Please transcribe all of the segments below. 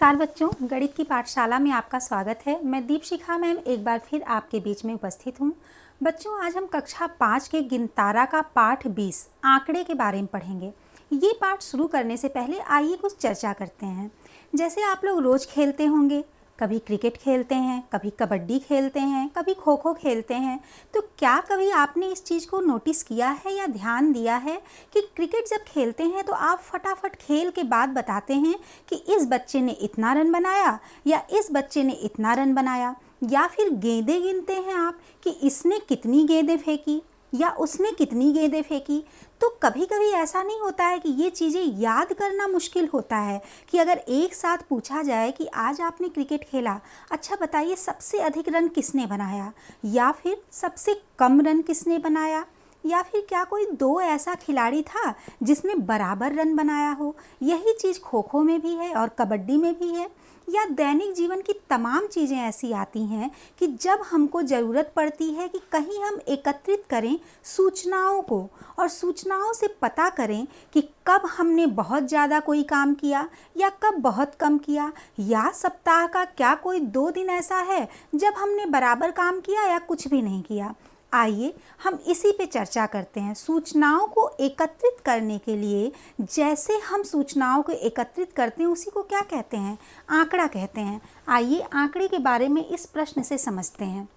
नमस्कार बच्चों, गणित की पाठशाला में आपका स्वागत है। मैं दीपशिखा मैम एक बार फिर आपके बीच में उपस्थित हूँ। बच्चों, आज हम कक्षा 5 के गिनतारा का पाठ 20 आंकड़े के बारे में पढ़ेंगे। ये पाठ शुरू करने से पहले आइए कुछ चर्चा करते हैं। जैसे आप लोग रोज़ खेलते होंगे, कभी क्रिकेट खेलते हैं, कभी कबड्डी खेलते हैं, कभी खो खो खेलते हैं, तो क्या कभी आपने इस चीज़ को नोटिस किया है या ध्यान दिया है कि क्रिकेट जब खेलते हैं तो आप फटाफट खेल के बाद बताते हैं कि इस बच्चे ने इतना रन बनाया या इस बच्चे ने इतना रन बनाया, या फिर गेंदें गिनते हैं आप कि इसने कितनी गेंदें फेंकी या उसने कितनी गेंदें फेंकी। तो कभी कभी ऐसा नहीं होता है कि ये चीज़ें याद करना मुश्किल होता है कि अगर एक साथ पूछा जाए कि आज आपने क्रिकेट खेला, अच्छा बताइए सबसे अधिक रन किसने बनाया या फिर सबसे कम रन किसने बनाया, या फिर क्या कोई दो ऐसा खिलाड़ी था जिसने बराबर रन बनाया हो। यही चीज़ खो खो में भी है और कबड्डी में भी है, या दैनिक जीवन की तमाम चीज़ें ऐसी आती हैं कि जब हमको ज़रूरत पड़ती है कि कहीं हम एकत्रित करें सूचनाओं को और सूचनाओं से पता करें कि कब हमने बहुत ज़्यादा कोई काम किया या कब बहुत कम किया, या सप्ताह का क्या कोई 2 दिन ऐसा है जब हमने बराबर काम किया या कुछ भी नहीं किया। आइए हम इसी पे चर्चा करते हैं। सूचनाओं को एकत्रित करने के लिए जैसे हम सूचनाओं को एकत्रित करते हैं उसी को क्या कहते हैं? आंकड़ा कहते हैं। आइए आंकड़े के बारे में इस प्रश्न से समझते हैं।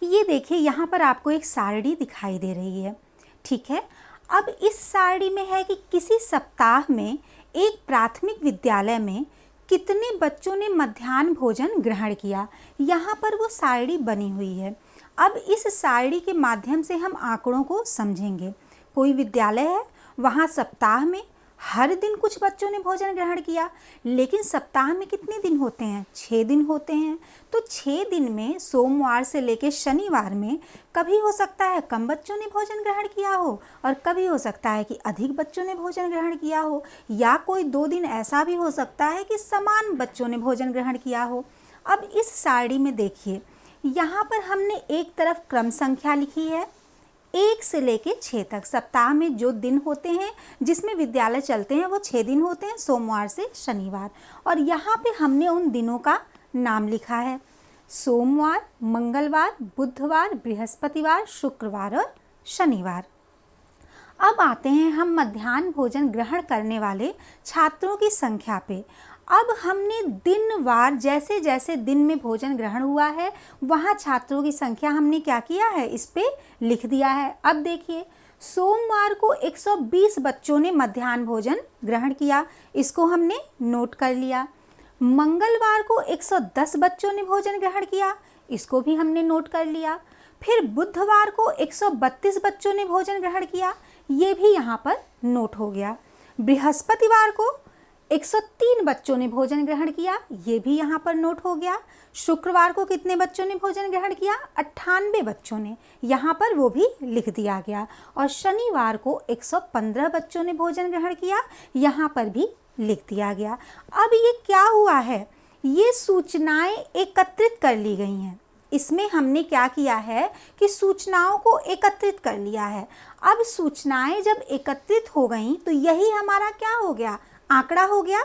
ये देखिए, यहाँ पर आपको एक सारणी दिखाई दे रही है, ठीक है। अब इस सारणी में है कि किसी सप्ताह में एक प्राथमिक विद्यालय में कितने बच्चों ने मध्याह्न भोजन ग्रहण किया। यहाँ पर वो सारणी बनी हुई है। अब इस सारणी के माध्यम से हम आंकड़ों को समझेंगे। कोई विद्यालय है, वहाँ सप्ताह में हर दिन कुछ बच्चों ने भोजन ग्रहण किया, लेकिन सप्ताह में कितने दिन होते हैं? 6 दिन होते हैं। तो 6 दिन में सोमवार से लेकर शनिवार में कभी हो सकता है कम बच्चों ने भोजन ग्रहण किया हो और कभी हो सकता है कि अधिक बच्चों ने भोजन ग्रहण किया हो, या कोई 2 दिन ऐसा भी हो सकता है कि समान बच्चों ने भोजन ग्रहण किया हो। अब इस सारणी में देखिए, यहाँ पर हमने एक तरफ क्रम संख्या लिखी है 1 से लेके 6 तक। सप्ताह में जो दिन होते हैं जिसमें विद्यालय चलते हैं वो 6 दिन होते हैं, सोमवार से शनिवार। और यहाँ पे हमने उन दिनों का नाम लिखा है: सोमवार, मंगलवार, बुधवार, बृहस्पतिवार, शुक्रवार और शनिवार। अब आते हैं हम मध्याह्न भोजन ग्रहण करने वाले छात्रों की संख्या पे। अब हमने दिनवार जैसे जैसे दिन में भोजन ग्रहण हुआ है वहाँ छात्रों की संख्या हमने क्या किया है, इस पे लिख दिया है। अब देखिए, सोमवार को 120 बच्चों ने मध्याह्न भोजन ग्रहण किया, इसको हमने नोट कर लिया। मंगलवार को 110 बच्चों ने भोजन ग्रहण किया, इसको भी हमने नोट कर लिया। फिर बुधवार को 132 बच्चों ने भोजन ग्रहण किया, ये भी यहाँ पर नोट हो गया। बृहस्पतिवार को 103 बच्चों ने भोजन ग्रहण किया, ये भी यहाँ पर नोट हो गया। शुक्रवार को कितने बच्चों ने भोजन ग्रहण किया? 98 बच्चों ने, यहाँ पर वो भी लिख दिया गया। और शनिवार को 115 बच्चों ने भोजन ग्रहण किया, यहाँ पर भी लिख दिया गया। अब ये क्या हुआ है, ये सूचनाएं एकत्रित कर ली गई हैं। इसमें हमने क्या किया है कि सूचनाओं को एकत्रित कर लिया है। अब सूचनाएं जब एकत्रित हो गई तो यही हमारा क्या हो गया, आंकड़ा हो गया।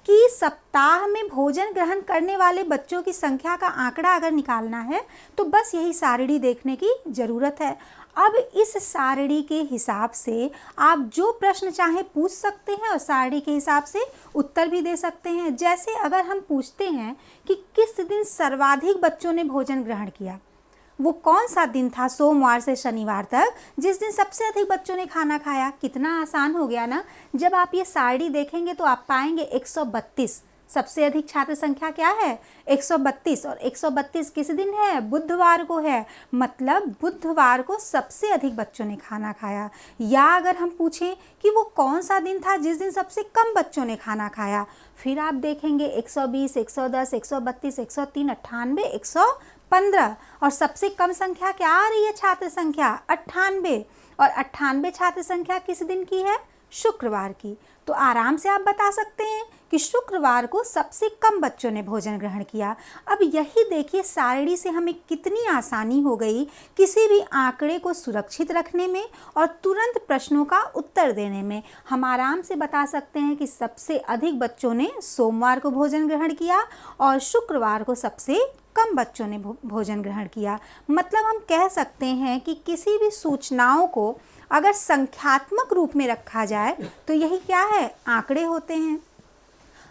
कि सप्ताह में भोजन ग्रहण करने वाले बच्चों की संख्या का आंकड़ा अगर निकालना है तो बस यही सारणी देखने की ज़रूरत है। अब इस सारणी के हिसाब से आप जो प्रश्न चाहे पूछ सकते हैं और सारणी के हिसाब से उत्तर भी दे सकते हैं। जैसे अगर हम पूछते हैं कि किस दिन सर्वाधिक बच्चों ने भोजन ग्रहण किया, वो कौन सा दिन था सोमवार से शनिवार तक जिस दिन सबसे अधिक बच्चों ने खाना खाया। कितना आसान हो गया ना। जब आप ये सारणी देखेंगे तो आप पाएंगे 132 सबसे अधिक छात्र संख्या क्या है, 132। और 132 किस दिन है? बुधवार को है। मतलब बुधवार को सबसे अधिक बच्चों ने खाना खाया। या अगर हम पूछें कि वो कौन सा दिन था जिस दिन सबसे कम बच्चों ने खाना खाया, फिर आप देखेंगे 120, 110, 132, 103, 98, 115। और सबसे कम संख्या क्या आ रही है, छात्र संख्या 98। और 98 छात्र संख्या किस दिन की है? शुक्रवार की। तो आराम से आप बता सकते हैं कि शुक्रवार को सबसे कम बच्चों ने भोजन ग्रहण किया। अब यही देखिए सारणी से हमें कितनी आसानी हो गई किसी भी आंकड़े को सुरक्षित रखने में और तुरंत प्रश्नों का उत्तर देने में। हम आराम से बता सकते हैं कि सबसे अधिक बच्चों ने सोमवार को भोजन ग्रहण किया और शुक्रवार को सबसे कम बच्चों ने भोजन ग्रहण किया। मतलब हम कह सकते हैं कि किसी भी सूचनाओं को अगर संख्यात्मक रूप में रखा जाए तो यही क्या है, आंकड़े होते हैं।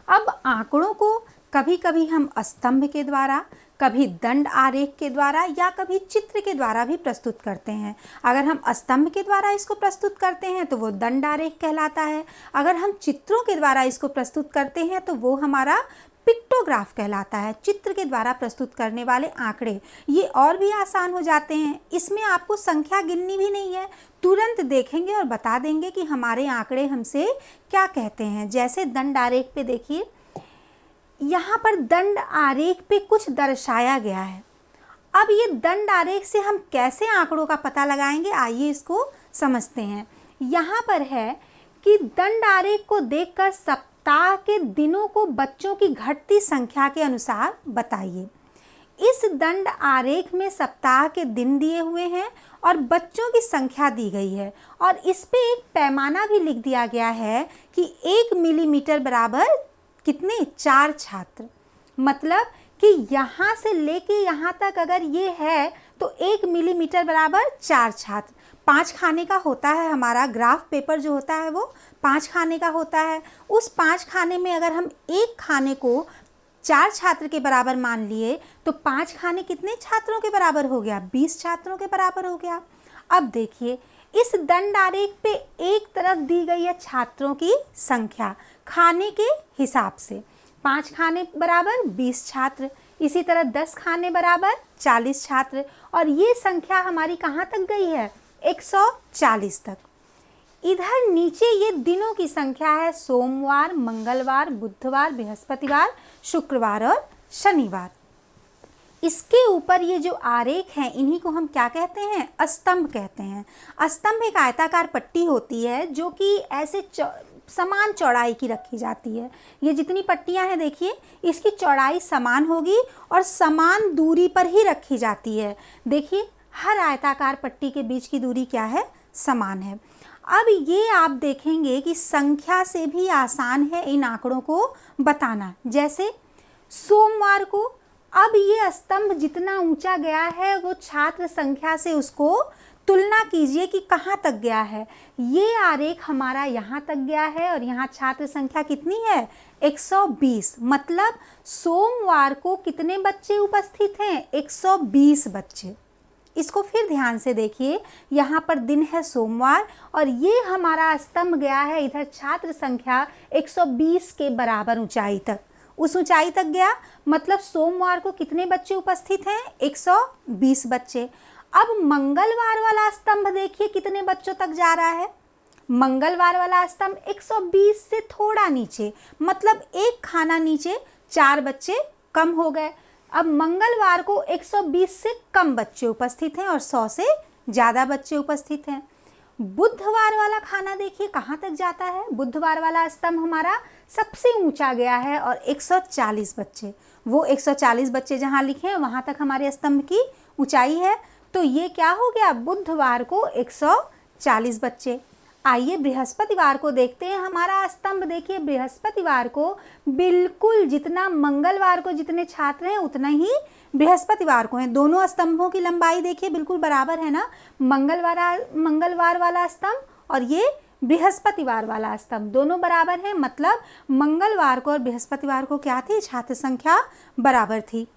अब आंकड़ों को कभी कभी हम स्तंभ के द्वारा, कभी दंड आरेख के द्वारा या कभी चित्र के द्वारा भी प्रस्तुत करते हैं। अगर हम स्तंभ के द्वारा इसको प्रस्तुत करते हैं तो वो दंड आरेख कहलाता है। अगर हम चित्रों के द्वारा इसको प्रस्तुत करते हैं तो वो हमारा पिक्टोग्राफ कहलाता है। चित्र के द्वारा प्रस्तुत करने वाले आंकड़े ये और भी आसान हो जाते हैं। इसमें आपको संख्या गिननी भी नहीं है, तुरंत देखेंगे और बता देंगे कि हमारे आंकड़े हमसे क्या कहते हैं। जैसे दंड आरेख पे देखिए, यहाँ पर दंड आरेख पे कुछ दर्शाया गया है। अब ये दंड आरेख से हम कैसे आंकड़ों का पता लगाएंगे, आइए इसको समझते हैं। यहाँ पर है कि दंड आरेख को देखकर सप्ताह के दिनों को बच्चों की घटती संख्या के अनुसार बताइए। इस दंड आरेख में सप्ताह के दिन दिए हुए हैं और बच्चों की संख्या दी गई है और इस पे एक पैमाना भी लिख दिया गया है कि 1 मिलीमीटर बराबर कितने, 4 छात्र। मतलब कि यहाँ से लेके यहाँ तक अगर ये है तो 1 मिलीमीटर बराबर 4 छात्र। 5 खाने का होता है हमारा ग्राफ पेपर जो होता है वो 5 खाने का होता है। उस 5 खाने में अगर हम एक खाने को 4 छात्र के बराबर मान लिए तो 5 खाने कितने छात्रों के बराबर हो गया, 20 छात्रों के बराबर हो गया। अब देखिए इस दंड आरेख पे एक तरफ दी गई है छात्रों की संख्या खाने के हिसाब से। 5 खाने बराबर 20 छात्र, इसी तरह 10 खाने बराबर 40 छात्र और ये संख्या हमारी कहाँ तक गई है, 140 तक। इधर नीचे ये दिनों की संख्या है, सोमवार, मंगलवार, बुधवार, बृहस्पतिवार, शुक्रवार और शनिवार। इसके ऊपर ये जो आरेख हैं इन्हीं को हम क्या कहते हैं, स्तंभ कहते हैं। स्तंभ एक आयताकार पट्टी होती है जो कि ऐसे समान चौड़ाई की रखी जाती है। ये जितनी पट्टियां हैं देखिए इसकी चौड़ाई समान होगी और समान दूरी पर ही रखी जाती है। देखिए हर आयताकार पट्टी के बीच की दूरी क्या है, समान है। अब ये आप देखेंगे कि संख्या से भी आसान है इन आंकड़ों को बताना। जैसे सोमवार को, अब ये स्तंभ जितना ऊंचा गया है वो छात्र संख्या से उसको तुलना कीजिए कि कहाँ तक गया है। ये आरेख हमारा यहाँ तक गया है और यहाँ छात्र संख्या कितनी है, 120। मतलब सोमवार को कितने बच्चे उपस्थित हैं, 120 बच्चे। इसको फिर ध्यान से देखिए, यहाँ पर दिन है सोमवार और ये हमारा स्तंभ गया है इधर छात्र संख्या 120 के बराबर ऊंचाई तक, उस ऊंचाई तक गया। मतलब सोमवार को कितने बच्चे उपस्थित हैं, 120 बच्चे। अब मंगलवार वाला स्तंभ देखिए कितने बच्चों तक जा रहा है। मंगलवार वाला स्तंभ 120 से थोड़ा नीचे, मतलब एक खाना नीचे 4 बच्चे कम हो गए। अब मंगलवार को 120 से कम बच्चे उपस्थित हैं और 100 से ज़्यादा बच्चे उपस्थित हैं। बुधवार वाला खाना देखिए कहाँ तक जाता है। बुधवार वाला स्तंभ हमारा सबसे ऊंचा गया है और 140 बच्चे, वो 140 बच्चे जहाँ लिखे हैं वहाँ तक हमारे स्तंभ की ऊंचाई है। तो ये क्या हो गया, बुधवार को 140 बच्चे। आइए बृहस्पतिवार को देखते हैं। हमारा स्तंभ देखिए बृहस्पतिवार को बिल्कुल जितना मंगलवार को जितने छात्र हैं उतना ही बृहस्पतिवार को हैं। दोनों स्तंभों की लंबाई देखिए बिल्कुल बराबर है ना, मंगलवार वाला स्तंभ और ये बृहस्पतिवार वाला स्तंभ दोनों बराबर हैं। मतलब मंगलवार को और बृहस्पतिवार को क्या थी, छात्र संख्या बराबर थी।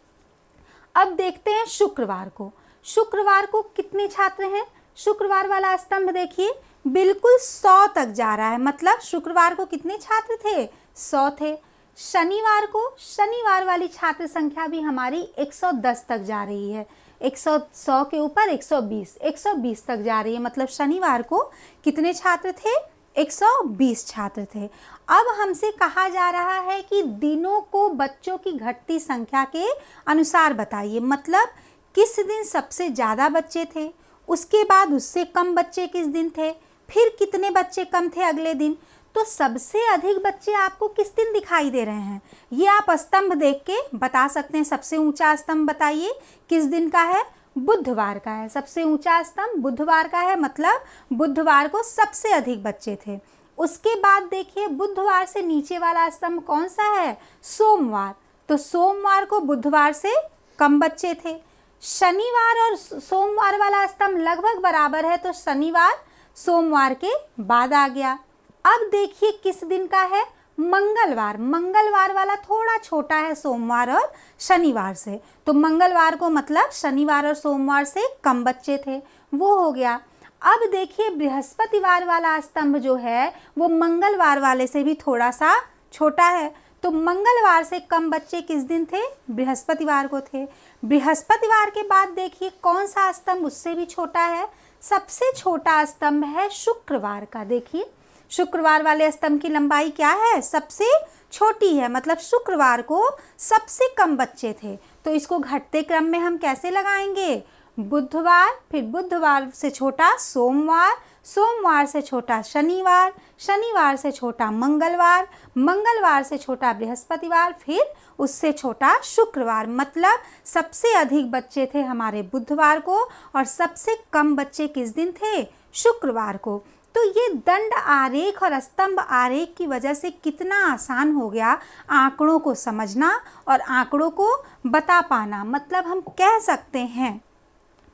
अब देखते हैं शुक्रवार को। शुक्रवार को कितने छात्र हैं, शुक्रवार वाला स्तंभ देखिए बिल्कुल 100 तक जा रहा है। मतलब शुक्रवार को कितने छात्र थे, 100 थे। शनिवार को, शनिवार वाली छात्र संख्या भी हमारी 110 तक जा रही है। 100 के ऊपर 120 तक जा रही है। मतलब शनिवार को कितने छात्र थे, 120 छात्र थे। अब हमसे कहा जा रहा है कि दिनों को बच्चों की घटती संख्या के अनुसार बताइए। मतलब किस दिन सबसे ज़्यादा बच्चे थे, उसके बाद उससे कम बच्चे किस दिन थे, फिर कितने बच्चे कम थे अगले दिन। तो सबसे अधिक बच्चे आपको किस दिन दिखाई दे रहे हैं, ये आप स्तंभ देख के बता सकते हैं। सबसे ऊंचा स्तंभ बताइए किस दिन का है, बुधवार का है। सबसे ऊंचा स्तंभ बुधवार का है, मतलब बुधवार को सबसे अधिक बच्चे थे। उसके बाद देखिए बुधवार से नीचे वाला स्तंभ कौन सा है, सोमवार। तो सोमवार को बुधवार से कम बच्चे थे। शनिवार और सोमवार वाला स्तंभ लगभग बराबर है, तो शनिवार सोमवार के बाद आ गया। अब देखिए किस दिन का है, मंगलवार। मंगलवार वाला थोड़ा छोटा है सोमवार और शनिवार से, तो मंगलवार को मतलब शनिवार और सोमवार से कम बच्चे थे, वो हो गया। अब देखिए बृहस्पतिवार वाला स्तंभ जो है वो मंगलवार वाले से भी थोड़ा सा छोटा है, तो मंगलवार से कम बच्चे किस दिन थे, बृहस्पतिवार को थे। बृहस्पतिवार के बाद देखिए कौन सा स्तंभ उससे भी छोटा है, सबसे छोटा स्तंभ है शुक्रवार का। देखिए शुक्रवार वाले स्तंभ की लंबाई क्या है, सबसे छोटी है, मतलब शुक्रवार को सबसे कम बच्चे थे। तो इसको घटते क्रम में हम कैसे लगाएंगे, बुधवार, फिर बुधवार से छोटा सोमवार, सोमवार से छोटा शनिवार, शनिवार से छोटा मंगलवार, मंगलवार से छोटा बृहस्पतिवार, फिर उससे छोटा शुक्रवार। मतलब सबसे अधिक बच्चे थे हमारे बुधवार को और सबसे कम बच्चे किस दिन थे, शुक्रवार को। तो ये दंड आरेख और स्तंभ आरेख की वजह से कितना आसान हो गया आंकड़ों को समझना और आंकड़ों को बता पाना। मतलब हम कह सकते हैं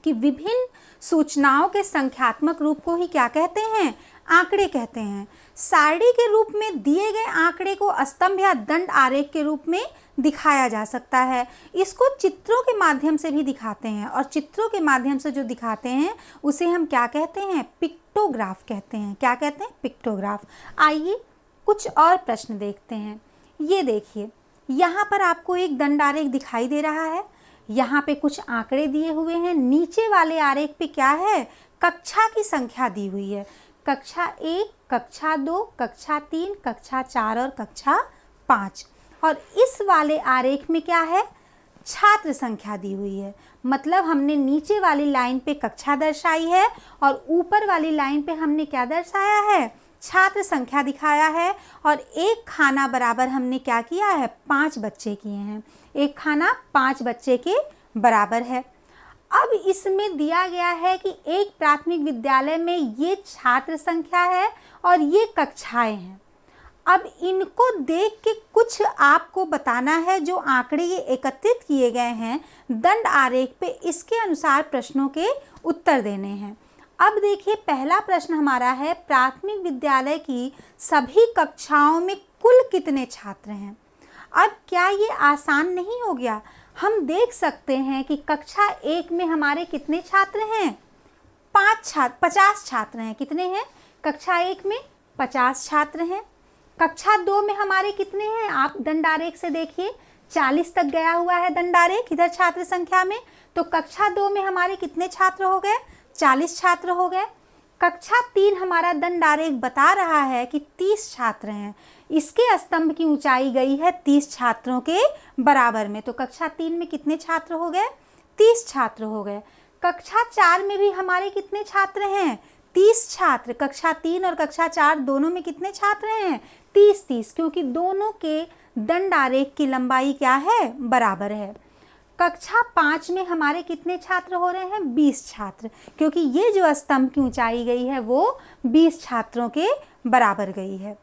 कि विभिन्न सूचनाओं के संख्यात्मक रूप को ही क्या कहते हैं, आंकड़े कहते हैं। सारणी के रूप में दिए गए आंकड़े को स्तंभ या दंड आरेख के रूप में दिखाया जा सकता है। इसको चित्रों के माध्यम से भी दिखाते हैं, और चित्रों के माध्यम से जो दिखाते हैं उसे हम क्या कहते हैं, पिक्टोग्राफ कहते हैं। क्या कहते हैं, पिक्टोग्राफ। आइए कुछ और प्रश्न देखते हैं। ये देखिए यहाँ पर आपको एक दंड आरेख दिखाई दे रहा है, यहाँ पे कुछ आंकड़े दिए हुए हैं। नीचे वाले आरेख पे क्या है, कक्षा की संख्या दी हुई है, कक्षा 1, कक्षा 2, कक्षा 3, कक्षा 4 और कक्षा 5। और इस वाले आरेख में क्या है, छात्र संख्या दी हुई है। मतलब हमने नीचे वाली लाइन पे कक्षा दर्शाई है और ऊपर वाली लाइन पे हमने क्या दर्शाया है, छात्र संख्या दिखाया है। और एक खाना बराबर हमने क्या किया है, 5 बच्चे किए हैं। एक खाना 5 बच्चे के बराबर है। अब इसमें दिया गया है कि एक प्राथमिक विद्यालय में ये छात्र संख्या है और ये कक्षाएं हैं। अब इनको देख के कुछ आपको बताना है, जो आंकड़े ये एकत्रित किए गए हैं दंड आरेख पे, इसके अनुसार प्रश्नों के उत्तर देने हैं। अब देखिए पहला प्रश्न हमारा है, प्राथमिक विद्यालय की सभी कक्षाओं में कुल कितने छात्र हैं। अब क्या ये आसान नहीं हो गया, हम देख सकते हैं कि कक्षा 1 में हमारे कितने छात्र हैं, 50 छात्र हैं। कितने हैं, कक्षा 1 में 50 छात्र हैं। कक्षा 2 में हमारे कितने हैं, आप दंड आरेख से देखिए 40 तक गया हुआ है दंड आरेख इधर छात्र संख्या में, तो कक्षा 2 में हमारे कितने छात्र हो गए, 40 छात्र हो गए। कक्षा 3 हमारा दंड आरेख बता रहा है कि 30 छात्र हैं, इसके स्तंभ की ऊंचाई गई है 30 छात्रों के बराबर में। तो कक्षा 3 में कितने छात्र हो गए, 30 छात्र हो गए। कक्षा 4 में भी हमारे कितने छात्र हैं, 30 छात्र। कक्षा 3 और कक्षा 4 दोनों में कितने छात्र हैं, 30, क्योंकि दोनों के दंड आरेख की लंबाई क्या है, बराबर है। कक्षा 5 में हमारे कितने छात्र हो रहे हैं, 20 छात्र, क्योंकि ये जो स्तंभ की ऊंचाई गई है वो 20 छात्रों के बराबर गई है।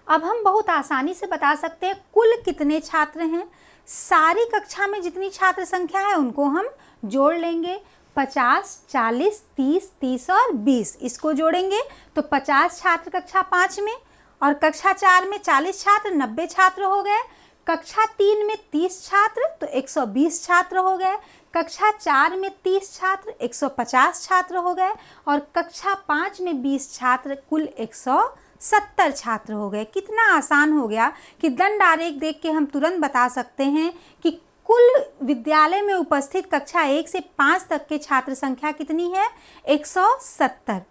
अब हम बहुत आसानी से बता सकते हैं कुल कितने छात्र हैं। सारी कक्षा में जितनी छात्र संख्या है उनको हम जोड़ लेंगे, 50, 40, 30, 30 और 20, इसको जोड़ेंगे तो 50 छात्र कक्षा 5 में, और कक्षा 4 में 40 छात्र, 90 छात्र हो गए। कक्षा 3 में 30 छात्र तो 120 छात्र हो गए। कक्षा 4 में 30 छात्र, 150 छात्र हो गए। और कक्षा 5 में 20 छात्र, कुल 170 छात्र हो गए। कितना आसान हो गया कि दंड आरेख देख के हम तुरंत बता सकते हैं कि कुल विद्यालय में उपस्थित कक्षा 1 से 5 तक के छात्र संख्या कितनी है, 170।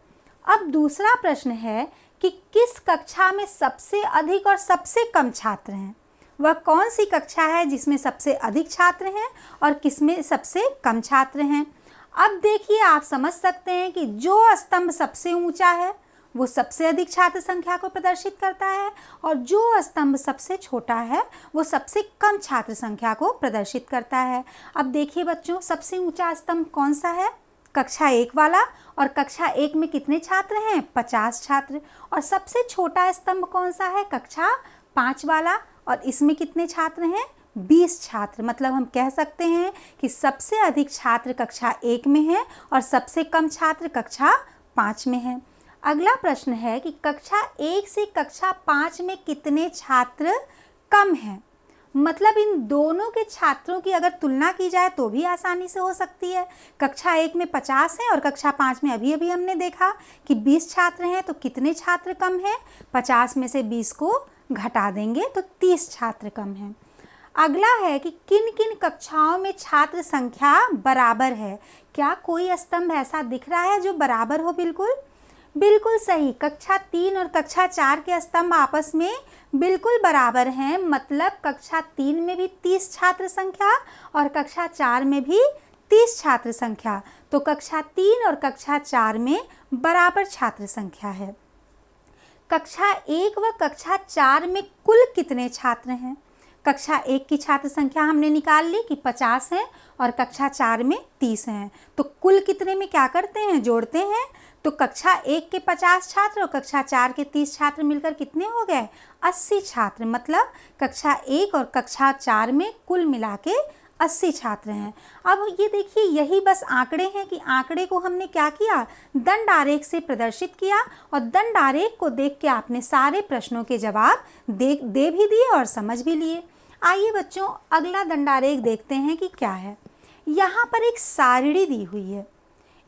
अब दूसरा प्रश्न है कि किस कक्षा में सबसे अधिक और सबसे कम छात्र हैं। वह कौन सी कक्षा है जिसमें सबसे अधिक छात्र हैं और किसमें सबसे कम छात्र हैं। अब देखिए आप समझ सकते हैं कि जो स्तंभ सबसे ऊंचा है वो सबसे अधिक छात्र संख्या को प्रदर्शित करता है, और जो स्तंभ सबसे छोटा है वो सबसे कम छात्र संख्या को प्रदर्शित करता है। अब देखिए बच्चों, सबसे ऊंचा स्तंभ कौन सा है? कक्षा 1 वाला। और कक्षा 1 में कितने छात्र हैं? 50 छात्र। और सबसे छोटा स्तंभ कौन सा है? कक्षा 5 वाला। और इसमें कितने छात्र हैं? 20 छात्र। मतलब हम कह सकते हैं कि सबसे अधिक छात्र कक्षा 1 में हैं और सबसे कम छात्र कक्षा 5 में हैं। अगला प्रश्न है कि कक्षा 1 से कक्षा 5 में कितने छात्र कम हैं? मतलब इन दोनों के छात्रों की अगर तुलना की जाए तो भी आसानी से हो सकती है। कक्षा 1 में 50 हैं और कक्षा 5 में अभी अभी हमने देखा कि 20 छात्र हैं, तो कितने छात्र कम हैं? 50 में से 20 को घटा देंगे तो 30 छात्र कम हैं। अगला है कि किन किन कक्षाओं में छात्र संख्या बराबर है? क्या कोई स्तंभ ऐसा दिख रहा है जो बराबर हो? बिल्कुल सही, कक्षा 3 और कक्षा 4 के स्तंभ आपस में बिल्कुल बराबर हैं। मतलब कक्षा 3 में भी 30 छात्र संख्या और कक्षा 4 में भी 30 छात्र संख्या। तो कक्षा 3 और कक्षा 4 में बराबर छात्र संख्या है। कक्षा 1 व कक्षा 4 में कुल कितने छात्र हैं? कक्षा 1 की छात्र संख्या हमने निकाल ली कि 50 हैं और कक्षा 4 में 30 हैं। तो कुल कितने में क्या करते हैं? जोड़ते हैं। तो कक्षा 1 के 50 छात्र और कक्षा 4 के 30 छात्र मिलकर कितने हो गए? 80 छात्र। मतलब कक्षा 1 और कक्षा 4 में कुल मिला के 80 छात्र हैं। अब ये देखिए, यही बस आंकड़े हैं कि आंकड़े को हमने क्या किया? दंड आरेख से प्रदर्शित किया, और दंड आरेख को देख के आपने सारे प्रश्नों के जवाब दे भी दिए और समझ भी लिए। आइए बच्चों, अगला दंड आरेख देखते हैं कि क्या है। यहाँ पर एक सारणी दी हुई है।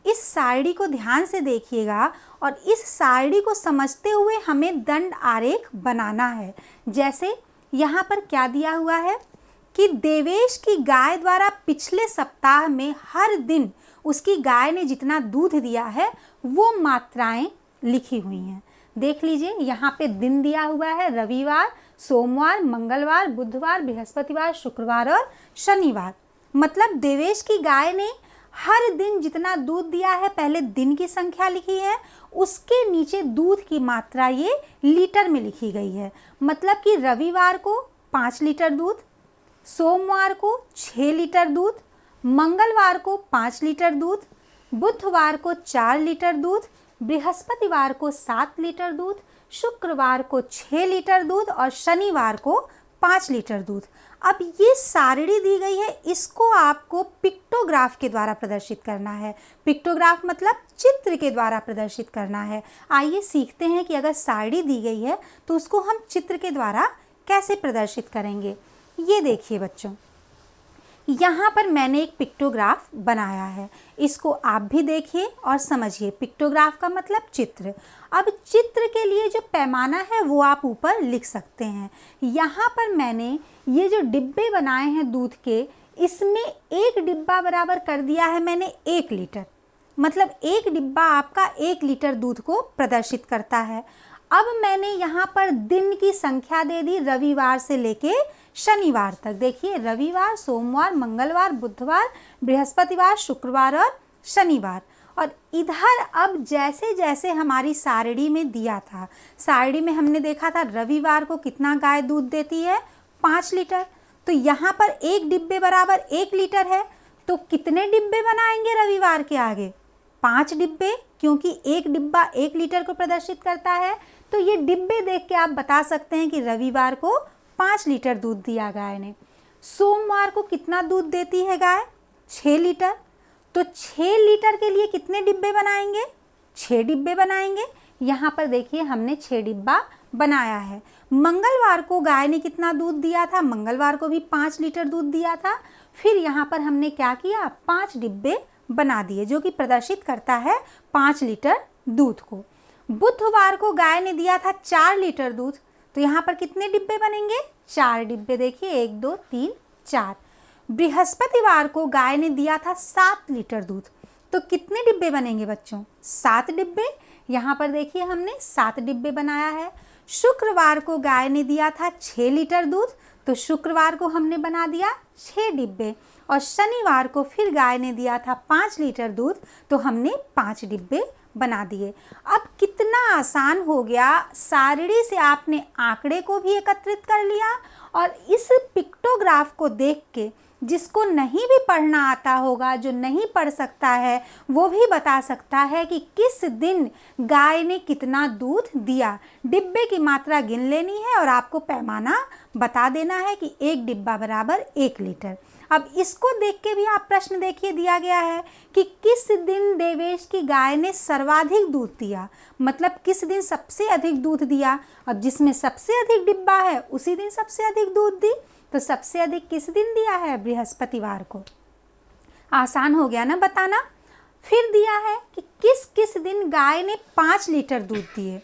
इस सारणी को ध्यान से देखिएगा और इस सारणी को समझते हुए हमें दंड आरेख बनाना है। जैसे यहाँ पर क्या दिया हुआ है कि देवेश की गाय द्वारा पिछले सप्ताह में हर दिन उसकी गाय ने जितना दूध दिया है वो मात्राएं लिखी हुई हैं। देख लीजिए, यहाँ पे दिन दिया हुआ है रविवार, सोमवार, मंगलवार, बुधवार, बृहस्पतिवार, शुक्रवार और शनिवार। मतलब देवेश की गाय ने हर दिन जितना दूध दिया है, पहले दिन की संख्या लिखी है, उसके नीचे दूध की मात्रा ये लीटर में लिखी गई है। मतलब कि रविवार को 5 लीटर दूध, सोमवार को 6 लीटर दूध, मंगलवार को 5 लीटर दूध, बुधवार को 4 लीटर दूध, बृहस्पतिवार को 7 लीटर दूध, शुक्रवार को 6 लीटर दूध और शनिवार को 5 लीटर दूध। अब ये सारणी दी गई है, इसको आपको पिक्टोग्राफ के द्वारा प्रदर्शित करना है। पिक्टोग्राफ मतलब चित्र के द्वारा प्रदर्शित करना है। आइए सीखते हैं कि अगर सारणी दी गई है तो उसको हम चित्र के द्वारा कैसे प्रदर्शित करेंगे। ये देखिए बच्चों, यहाँ पर मैंने एक पिक्टोग्राफ बनाया है, इसको आप भी देखिए और समझिए। पिक्टोग्राफ का मतलब चित्र। अब चित्र के लिए जो पैमाना है वो आप ऊपर लिख सकते हैं। यहाँ पर मैंने ये जो डिब्बे बनाए हैं दूध के, इसमें एक डिब्बा बराबर कर दिया है मैंने 1 लीटर। मतलब एक डिब्बा आपका 1 लीटर दूध को प्रदर्शित करता है। अब मैंने यहाँ पर दिन की संख्या दे दी रविवार से लेके शनिवार तक। देखिए, रविवार, सोमवार, मंगलवार, बुधवार, बृहस्पतिवार, शुक्रवार और शनिवार। और इधर अब जैसे जैसे हमारी सारणी में दिया था, सारणी में हमने देखा था रविवार को कितना गाय दूध देती है? 5 लीटर। तो यहाँ पर एक डिब्बे बराबर 1 लीटर है, तो कितने डिब्बे बनाएंगे रविवार के आगे? 5 डिब्बे, क्योंकि एक डिब्बा 1 लीटर को प्रदर्शित करता है। तो ये डिब्बे देख के आप बता सकते हैं कि रविवार को 5 लीटर दूध दिया गाय ने। सोमवार को कितना दूध देती है गाय? 6 लीटर। तो 6 लीटर के लिए कितने डिब्बे बनाएंगे? 6 डिब्बे बनाएंगे। यहाँ पर देखिए, हमने 6 डिब्बा बनाया है। मंगलवार को गाय ने कितना दूध दिया था? मंगलवार को भी 5 लीटर दूध दिया था। फिर यहाँ पर हमने क्या किया? 5 डिब्बे बना दिए, जो कि प्रदर्शित करता है 5 लीटर दूध को। बुधवार को गाय ने दिया था 4 लीटर दूध, तो यहाँ पर कितने डिब्बे बनेंगे? 4 डिब्बे। देखिए, 1 2 3 4। बृहस्पतिवार को गाय ने दिया था 7 लीटर दूध, तो कितने डिब्बे बनेंगे बच्चों? 7 डिब्बे। यहाँ पर देखिए, हमने 7 डिब्बे बनाया है। शुक्रवार को गाय ने दिया था 6 लीटर दूध, तो शुक्रवार को हमने बना दिया 6 डिब्बे। और शनिवार को फिर गाय ने दिया था 5 लीटर दूध, तो हमने 5 डिब्बे बना दिए। अब कितना आसान हो गया, सारणी से आपने आंकड़े को भी एकत्रित कर लिया और इस पिक्टोग्राफ को देख के जिसको नहीं भी पढ़ना आता होगा, जो नहीं पढ़ सकता है, वो भी बता सकता है कि किस दिन गाय ने कितना दूध दिया। डिब्बे की मात्रा गिन लेनी है और आपको पैमाना बता देना है कि 1 डिब्बा बराबर 1 लीटर। अब इसको देख के भी आप प्रश्न देखिए, दिया गया है कि किस दिन देवेश की गाय ने सर्वाधिक दूध दिया, मतलब किस दिन सबसे अधिक दूध दिया। अब जिसमें सबसे अधिक डिब्बा है उसी दिन सबसे अधिक दूध दी, तो सबसे अधिक किस दिन दिया है? बृहस्पतिवार को। आसान हो गया ना बताना। फिर दिया है कि किस किस दिन गाय ने 5 लीटर दूध दिए।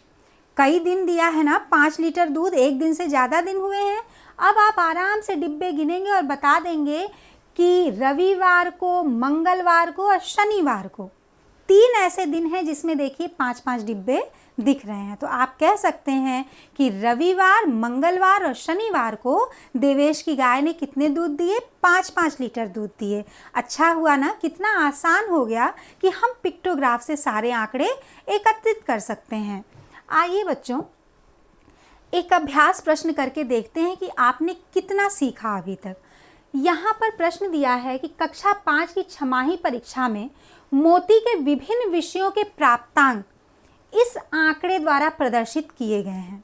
कई दिन दिया है ना 5 लीटर दूध, एक दिन से ज़्यादा दिन हुए हैं। अब आप आराम से डिब्बे गिनेंगे और बता देंगे कि रविवार को, मंगलवार को और शनिवार को 3 ऐसे दिन हैं जिसमें देखिए 5-5 डिब्बे दिख रहे हैं। तो आप कह सकते हैं कि रविवार, मंगलवार और शनिवार को देवेश की गाय ने कितने दूध दिए? 5-5 लीटर दूध दिए। अच्छा हुआ ना, कितना आसान हो गया कि हम पिक्टोग्राफ से सारे आंकड़े एकत्रित कर सकते हैं। आइए बच्चों, एक अभ्यास प्रश्न करके देखते हैं कि आपने कितना सीखा अभी तक। यहाँ पर प्रश्न दिया है कि कक्षा 5 की छमाही परीक्षा में मोती के विभिन्न विषयों के प्राप्तांक इस आंकड़े द्वारा प्रदर्शित किए गए हैं।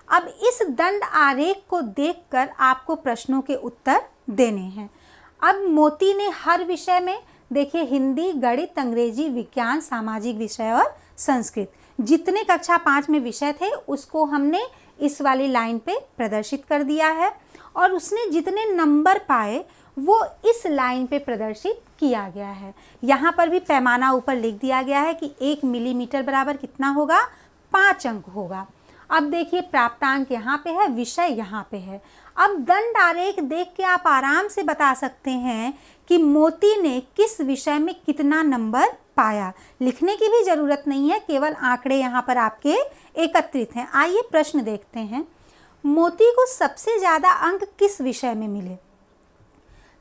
अब इस दंड आरेख को देखकर आपको प्रश्नों के उत्तर देने हैं। अब मोती ने हर विषय में देखिए हिंदी, गणित, अंग्रेजी, विज्ञान, सामाजिक विषय और संस्कृत, जितने कक्षा 5 में विषय थे उसको हमने इस वाली लाइन पे प्रदर्शित कर दिया है और उसने जितने नंबर पाए वो इस लाइन पे प्रदर्शित किया गया है। यहाँ पर भी पैमाना ऊपर लिख दिया गया है कि 1 मिलीमीटर बराबर कितना होगा? 5 अंक होगा। अब देखिए प्राप्तांक यहाँ पे है, विषय यहाँ पे है। अब दंड आरेख देख के आप आराम से बता सकते हैं कि मोती ने किस विषय में कितना नंबर पाया। लिखने की भी ज़रूरत नहीं है, केवल आंकड़े यहाँ पर आपके एकत्रित हैं। आइए प्रश्न देखते हैं। मोती को सबसे ज़्यादा अंक किस विषय में मिले?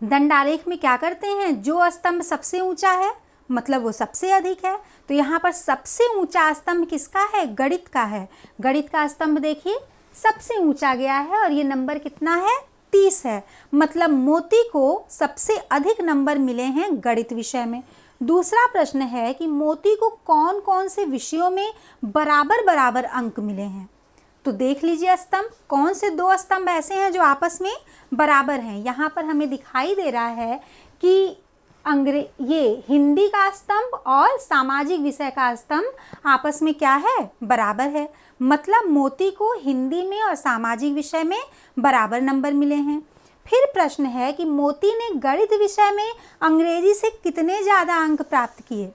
दंड आरेख में क्या करते हैं? जो स्तंभ सबसे ऊंचा है मतलब वो सबसे अधिक है। तो यहाँ पर सबसे ऊंचा स्तंभ किसका है? गणित का है। गणित का स्तंभ देखिए सबसे ऊंचा गया है और ये नंबर कितना है? 30 है। मतलब मोती को सबसे अधिक नंबर मिले हैं गणित विषय में। दूसरा प्रश्न है कि मोती को कौन कौन से विषयों में बराबर बराबर अंक मिले हैं। तो देख लीजिए स्तंभ, कौन से 2 स्तंभ ऐसे हैं जो आपस में बराबर हैं। यहाँ पर हमें दिखाई दे रहा है कि ये हिंदी का स्तंभ और सामाजिक विषय का स्तंभ आपस में क्या है? बराबर है। मतलब मोती को हिंदी में और सामाजिक विषय में बराबर नंबर मिले हैं। फिर प्रश्न है कि मोती ने गणित विषय में अंग्रेजी से कितने ज़्यादा अंक प्राप्त किए।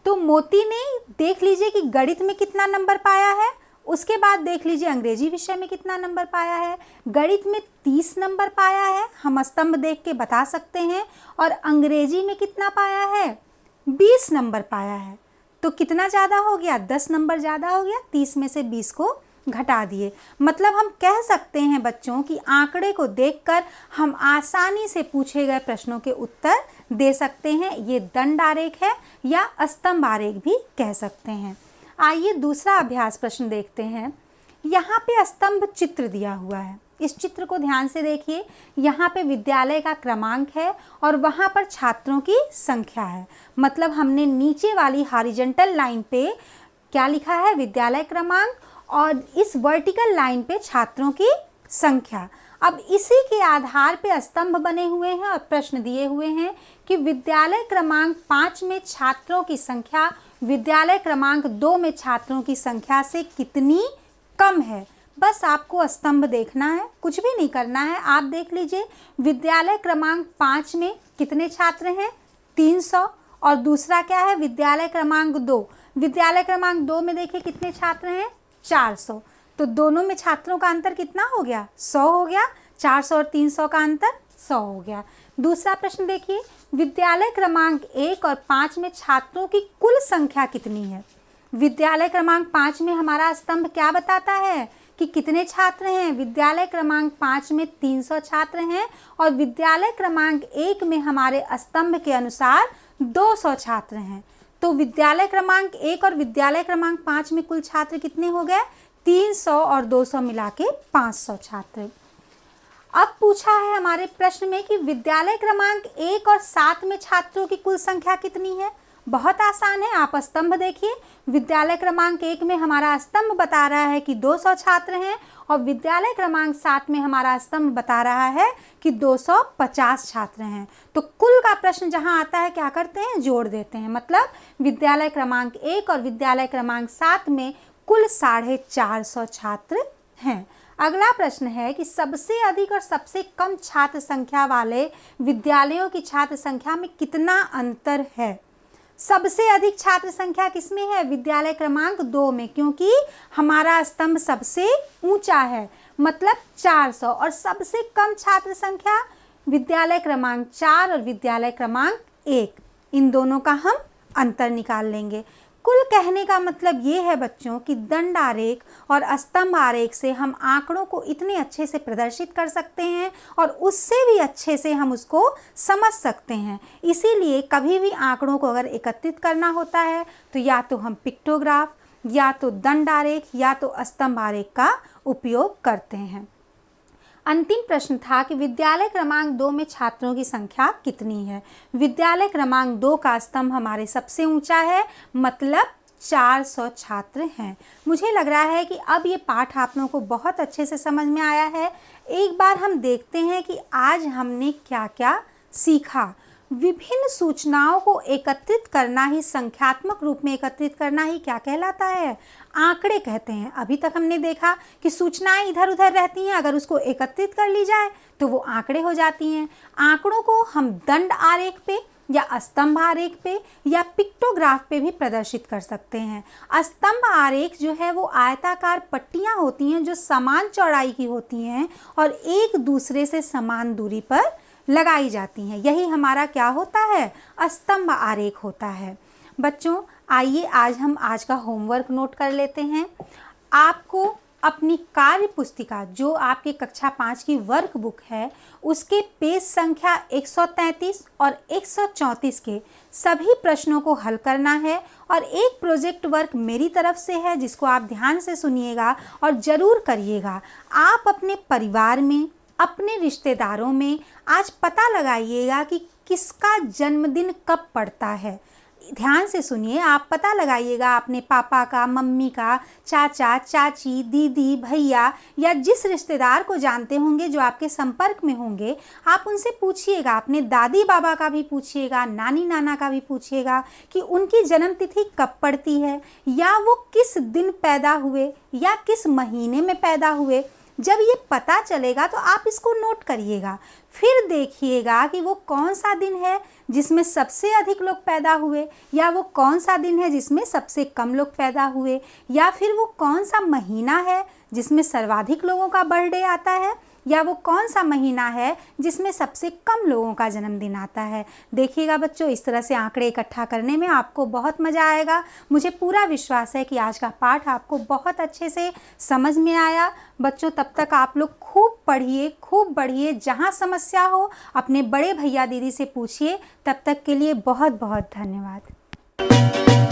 तो मोती ने देख लीजिए कि गणित में कितना नंबर पाया है, उसके बाद देख लीजिए अंग्रेजी विषय में कितना नंबर पाया है। गणित में 30 नंबर पाया है, हम स्तंभ देख के बता सकते हैं, और अंग्रेजी में कितना पाया है? 20 नंबर पाया है। तो कितना ज़्यादा हो गया? 10 नंबर ज़्यादा हो गया। 30 में से 20 को घटा दिए। मतलब हम कह सकते हैं बच्चों कि आंकड़े को देखकर हम आसानी से पूछे गए प्रश्नों के उत्तर दे सकते हैं। ये दंड आरेख है या स्तंभ आरेख भी कह सकते हैं। आइए दूसरा अभ्यास प्रश्न देखते हैं। यहाँ पे स्तंभ चित्र दिया हुआ है। इस चित्र को ध्यान से देखिए। यहाँ पे विद्यालय का क्रमांक है और वहाँ पर छात्रों की संख्या है। मतलब हमने नीचे वाली हॉरिजॉन्टल लाइन पे क्या लिखा है? विद्यालय क्रमांक, और इस वर्टिकल लाइन पे छात्रों की संख्या। अब इसी के आधार पे स्तंभ बने हुए हैं और प्रश्न दिए हुए हैं कि विद्यालय क्रमांक 5 में छात्रों की संख्या विद्यालय क्रमांक 2 में छात्रों की संख्या से कितनी कम है। बस आपको स्तंभ देखना है, कुछ भी नहीं करना है। आप देख लीजिए विद्यालय क्रमांक 5 में कितने छात्र हैं? 300। और दूसरा क्या है? विद्यालय क्रमांक 2। विद्यालय क्रमांक 2 में देखिए कितने छात्र हैं? 400। तो दोनों में छात्रों का अंतर कितना हो गया? 100 हो गया। 400 और 300 का अंतर 100 हो गया। दूसरा प्रश्न देखिए, विद्यालय क्रमांक 1 और 5 में छात्रों की कुल संख्या कितनी है। विद्यालय क्रमांक 5 में हमारा स्तंभ क्या बताता है कि कितने छात्र हैं। विद्यालय क्रमांक 5 में 300 छात्र हैं और विद्यालय क्रमांक 1 में हमारे स्तंभ के अनुसार 200 छात्र हैं। तो विद्यालय क्रमांक 1 और विद्यालय क्रमांक 5 में कुल छात्र कितने हो गए? 300 और 200 मिला के 500 छात्र। अब पूछा है हमारे प्रश्न में कि विद्यालय क्रमांक 1 और 7 में छात्रों की कुल संख्या कितनी है। बहुत आसान है, आप स्तंभ देखिए। विद्यालय क्रमांक 1 में हमारा स्तंभ बता रहा है कि 200 छात्र हैं और विद्यालय क्रमांक 7 में हमारा स्तंभ बता रहा है कि 250 छात्र हैं। तो कुल का प्रश्न जहां आता है क्या करते हैं? जोड़ देते हैं। मतलब विद्यालय क्रमांक 1 और विद्यालय क्रमांक 7 में कुल 450 छात्र हैं। अगला प्रश्न है कि सबसे अधिक और सबसे कम छात्र संख्या वाले विद्यालयों की छात्र संख्या में कितना अंतर है। सबसे अधिक छात्र संख्या किसमें है? विद्यालय क्रमांक 2 में, क्योंकि हमारा स्तंभ सबसे ऊंचा है, मतलब 400। और सबसे कम छात्र संख्या विद्यालय क्रमांक 4 और विद्यालय क्रमांक 1। इन दोनों का हम अंतर निकाल लेंगे। कुल कहने का मतलब ये है बच्चों कि दंड आरेख और स्तंभ आरेख से हम आंकड़ों को इतने अच्छे से प्रदर्शित कर सकते हैं और उससे भी अच्छे से हम उसको समझ सकते हैं। इसीलिए कभी भी आंकड़ों को अगर एकत्रित करना होता है तो या तो हम पिक्टोग्राफ, या तो दंड आरेख, या तो स्तंभ आरेख का उपयोग करते हैं। अंतिम प्रश्न था कि विद्यालय क्रमांक 2 में छात्रों की संख्या कितनी है। विद्यालय क्रमांक 2 का स्तंभ हमारे सबसे ऊंचा है, मतलब 400 छात्र हैं। मुझे लग रहा है कि अब ये पाठ आप लोगों को बहुत अच्छे से समझ में आया है। एक बार हम देखते हैं कि आज हमने क्या क्या सीखा। विभिन्न सूचनाओं को एकत्रित करना ही, संख्यात्मक रूप में एकत्रित करना ही क्या कहलाता है? आंकड़े कहते हैं। अभी तक हमने देखा कि सूचनाएं इधर उधर रहती हैं, अगर उसको एकत्रित कर ली जाए तो वो आंकड़े हो जाती हैं। आंकड़ों को हम दंड आरेख पे या स्तंभ आरेख पे या पिक्टोग्राफ पे भी प्रदर्शित कर सकते हैं। स्तंभ आरेख जो है वो आयताकार पट्टियां होती हैं जो समान चौड़ाई की होती हैं और एक दूसरे से समान दूरी पर लगाई जाती हैं। यही हमारा क्या होता है? स्तंभ आरेख होता है। बच्चों आइए आज हम आज का होमवर्क नोट कर लेते हैं। आपको अपनी कार्य पुस्तिका जो आपके कक्षा 5 की वर्क बुक है उसके पेज संख्या 133 और 134 के सभी प्रश्नों को हल करना है और एक प्रोजेक्ट वर्क मेरी तरफ से है जिसको आप ध्यान से सुनिएगा और ज़रूर करिएगा। आप अपने परिवार में, अपने रिश्तेदारों में आज पता लगाइएगा कि किसका जन्मदिन कब पड़ता है। ध्यान से सुनिए, आप पता लगाइएगा अपने पापा का, मम्मी का, चाचा, चाची, दीदी, भैया या जिस रिश्तेदार को जानते होंगे जो आपके संपर्क में होंगे, आप उनसे पूछिएगा। अपने दादी बाबा का भी पूछिएगा, नानी नाना का भी पूछिएगा कि उनकी जन्मतिथि कब पड़ती है या वो किस दिन पैदा हुए या किस महीने में पैदा हुए। जब ये पता चलेगा तो आप इसको नोट करिएगा। फिर देखिएगा कि वो कौन सा दिन है जिसमें सबसे अधिक लोग पैदा हुए, या वो कौन सा दिन है जिसमें सबसे कम लोग पैदा हुए, या फिर वो कौन सा महीना है जिसमें सर्वाधिक लोगों का बर्थडे आता है, या वो कौन सा महीना है जिसमें सबसे कम लोगों का जन्मदिन आता है। देखिएगा बच्चों, इस तरह से आंकड़े इकट्ठा करने में आपको बहुत मज़ा आएगा। मुझे पूरा विश्वास है कि आज का पाठ आपको बहुत अच्छे से समझ में आया। बच्चों तब तक आप लोग खूब पढ़िए, खूब बढ़िए। जहाँ समस्या हो अपने बड़े भैया दीदी से पूछिए। तब तक के लिए बहुत बहुत धन्यवाद।